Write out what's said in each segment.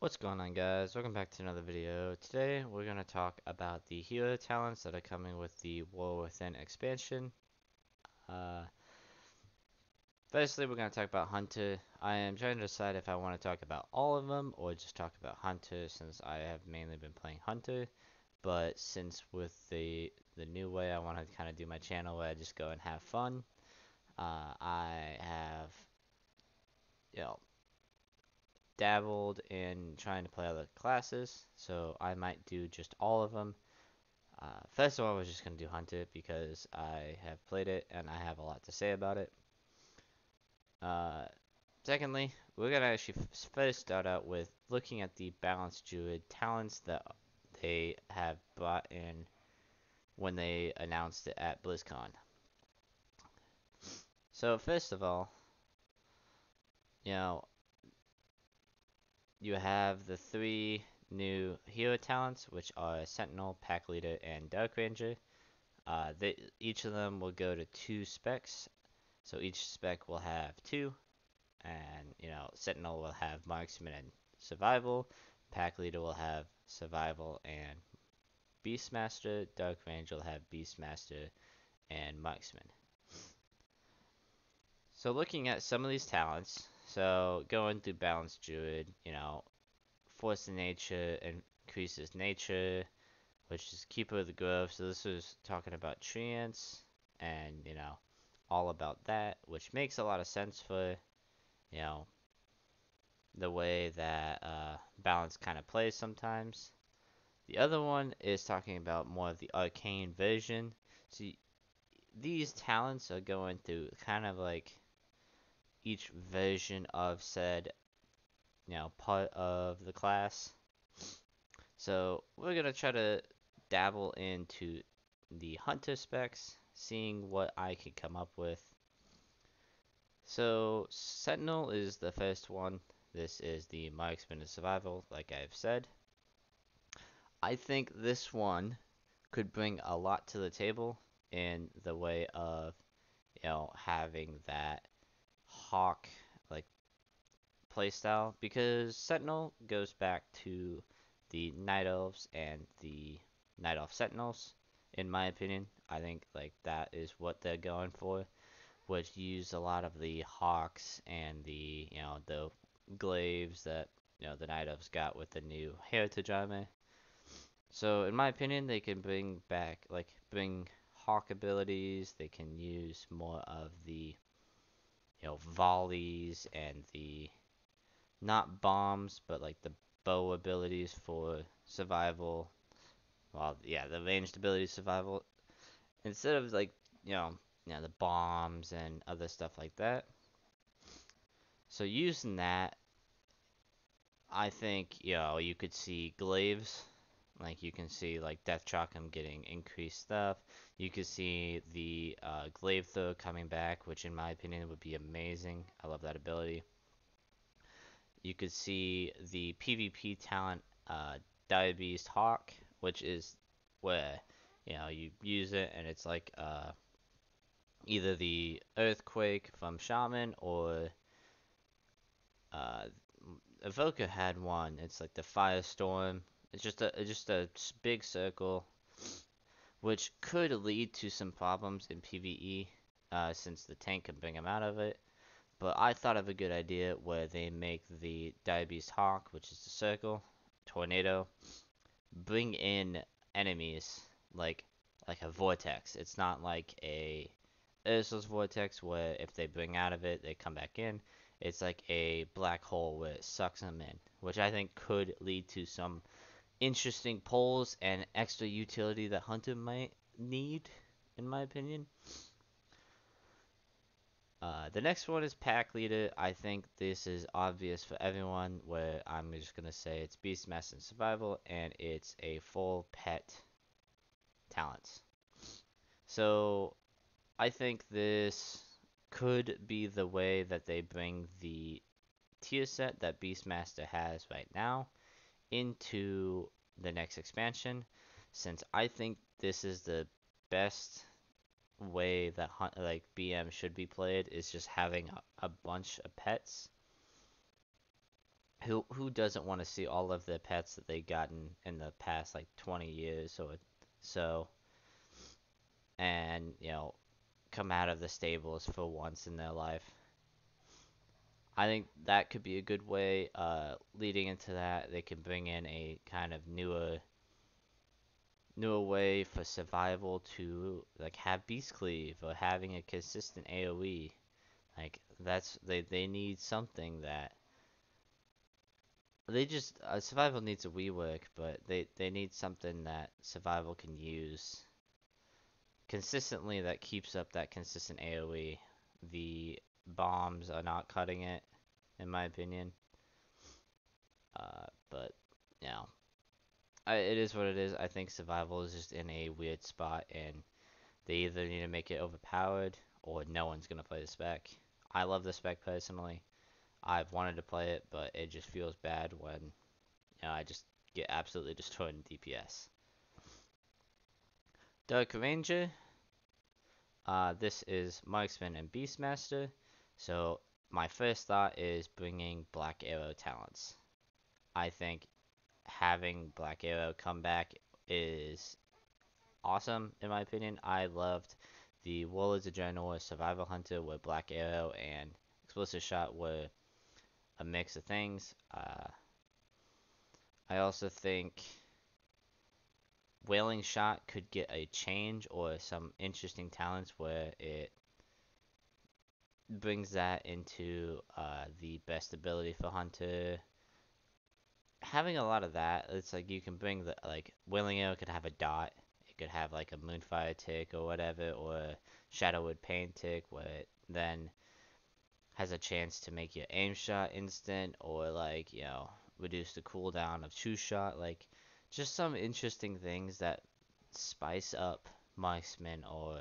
What's going on, guys? Welcome back to another video. Today we're going to talk about the hero talents that are coming with the War Within expansion. Uh, Firstly, we're going to talk about Hunter. I am trying to decide if I want to talk about all of them or just talk about Hunter, since I have mainly been playing Hunter. But since with the new way I want to kind of do my channel where I just go and have fun, I have, you know, dabbled in trying to play other classes, so I might do just all of them. First of all, I was just going to do Hunter because I have played it and I have a lot to say about it. Uh, Secondly, we're going to actually first start out with looking at the balanced druid talents that they have brought in when they announced it at BlizzCon. So first of all, you know, you have the three new hero talents, which are Sentinel, Pack Leader, and Dark Ranger. Each of them will go to 2 specs, so each spec will have 2, and Sentinel will have Marksman and Survival, Pack Leader will have Survival and Beastmaster, Dark Ranger will have Beastmaster and Marksman. So looking at some of these talents, so going through Balanced Druid, Force of Nature increases Nature, which is Keeper of the Grove. So this was talking about treants and, all about that, which makes a lot of sense for, you know, the way that balance kind of plays sometimes. The other one is talking about more of the arcane version. So these talents are going through kind of like each version of said, part of the class. So we're gonna try to dabble into the hunter specs, seeing what I can come up with. So Sentinel is the first one. This is the Marksman and Survival, like I've said. I think this one could bring a lot to the table in the way of, having that hawk like playstyle, because Sentinel goes back to the Night Elves and the Night Elf Sentinels. In my opinion, I think like that is what they're going for, which use a lot of the hawks and the glaives that the Night Elves got with the new Heritage Armor. So in my opinion, they can bring hawk abilities. They can use more of the volleys and the not bombs, but like the bow abilities for survival. Well, yeah, the ranged ability survival instead of like the bombs and other stuff like that. So using that, I think you could see glaives. Like you can see like Death Chakram getting increased stuff. You could see the glaive throw coming back, which in my opinion would be amazing. I love that ability. You could see the PvP talent Dire Beast Hawk, which is where you use it and it's like either the Earthquake from Shaman or uh, Evoker had one. It's like the Firestorm. It's just a big circle, which could lead to some problems in PvE, since the tank can bring him out of it. But I thought of a good idea where they make the Dire Beast Hawk, which is the circle, tornado, bring in enemies like a vortex. It's not like a Ursul's vortex where if they bring out of it, they come back in. It's like a black hole where it sucks them in, which I think could lead to some interesting pulls and extra utility that Hunter might need, in my opinion. The next one is Pack Leader. I think this is obvious for everyone, where I'm just going to say it's Beastmaster and Survival, and it's a full pet talent. So I think this could be the way that they bring the tier set that Beastmaster has right now into the next expansion, since I think this is the best way that like BM should be played, is just having a bunch of pets. who doesn't want to see all of their pets that they gotten in the past like 20 years or so, and come out of the stables for once in their life. I think that could be a good way. Leading into that, they can bring in a kind of newer way for survival to like have beast cleave or having a consistent AoE. Like they need something that they just survival needs a rework, but they need something that survival can use consistently that keeps up that consistent AoE. The bombs are not cutting it, in my opinion. But you know, it is what it is. I think survival is just in a weird spot, and they either need to make it overpowered or no one's gonna play the spec. I love the spec personally. I've wanted to play it, but it just feels bad when I just get absolutely destroyed in DPS. Dark Ranger. This is Marksman and Beastmaster. So my first thought is bringing Black Arrow talents. I think having Black Arrow come back is awesome, in my opinion. I loved the Warlords of Draenor Survival Hunter, where Black Arrow and Explosive Shot were a mix of things. I also think Wailing Shot could get a change or some interesting talents where it brings that into the best ability for Hunter. Having a lot of that, it's like you can bring the like Wailing Arrow could have a dot. It could have like a Moonfire tick or whatever, or a Shadowwood Pain tick, where it then has a chance to make your aim shot instant, or like reduce the cooldown of true shot. Like just some interesting things that spice up Marksman or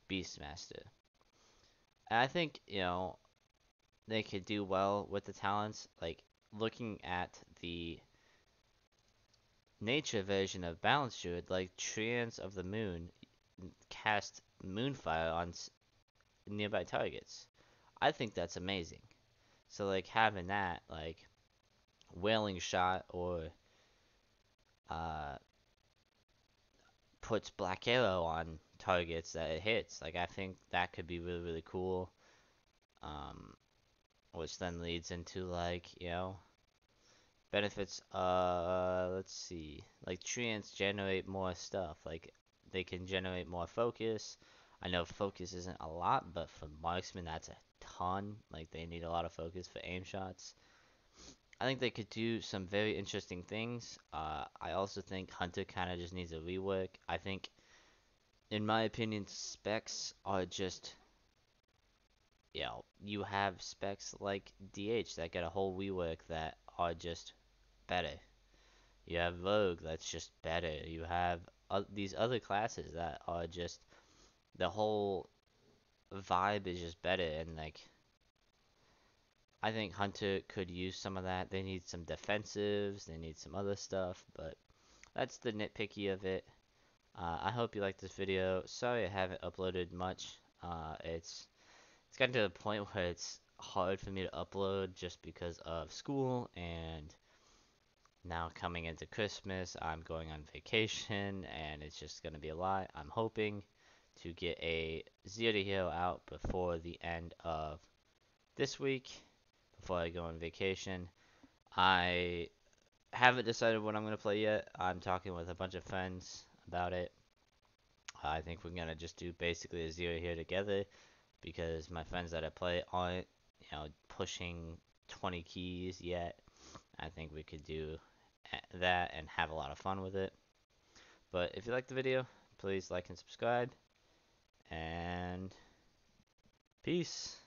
Beastmaster. And I think they could do well with the talents. Like looking at the nature version of Balance Druid, like Treants of the Moon cast Moonfire on nearby targets. I think that's amazing. So like having that, like Wailing Shot or uh, puts Black Arrow on targets that it hits. Like I think that could be really really cool. Um, which then leads into like benefits. Let's see. Like treants generate more stuff. Like they can generate more focus. I know focus isn't a lot, but for marksman that's a ton. Like they need a lot of focus for aim shots. I think they could do some very interesting things. I also think Hunter kind of just needs a rework. I think, in my opinion, specs are just, you have specs like DH that get a whole rework that are just better. You have Rogue that's just better. You have these other classes that are just, the whole vibe is just better. And like, I think Hunter could use some of that. They need some defensives, they need some other stuff, but that's the nitpicky of it. I hope you liked this video. Sorry I haven't uploaded much. It's gotten to the point where it's hard for me to upload just because of school, and now coming into Christmas, I'm going on vacation, and it's just gonna be a lot. I'm hoping to get a Zero to Hero out before the end of this week, before I go on vacation. I haven't decided what I'm gonna play yet. I'm talking with a bunch of friends about it. I think we're gonna just do basically a Zero here together because my friends that I play aren't, pushing 20 keys yet. I think we could do that and have a lot of fun with it. But if you like the video, please like and subscribe, and peace.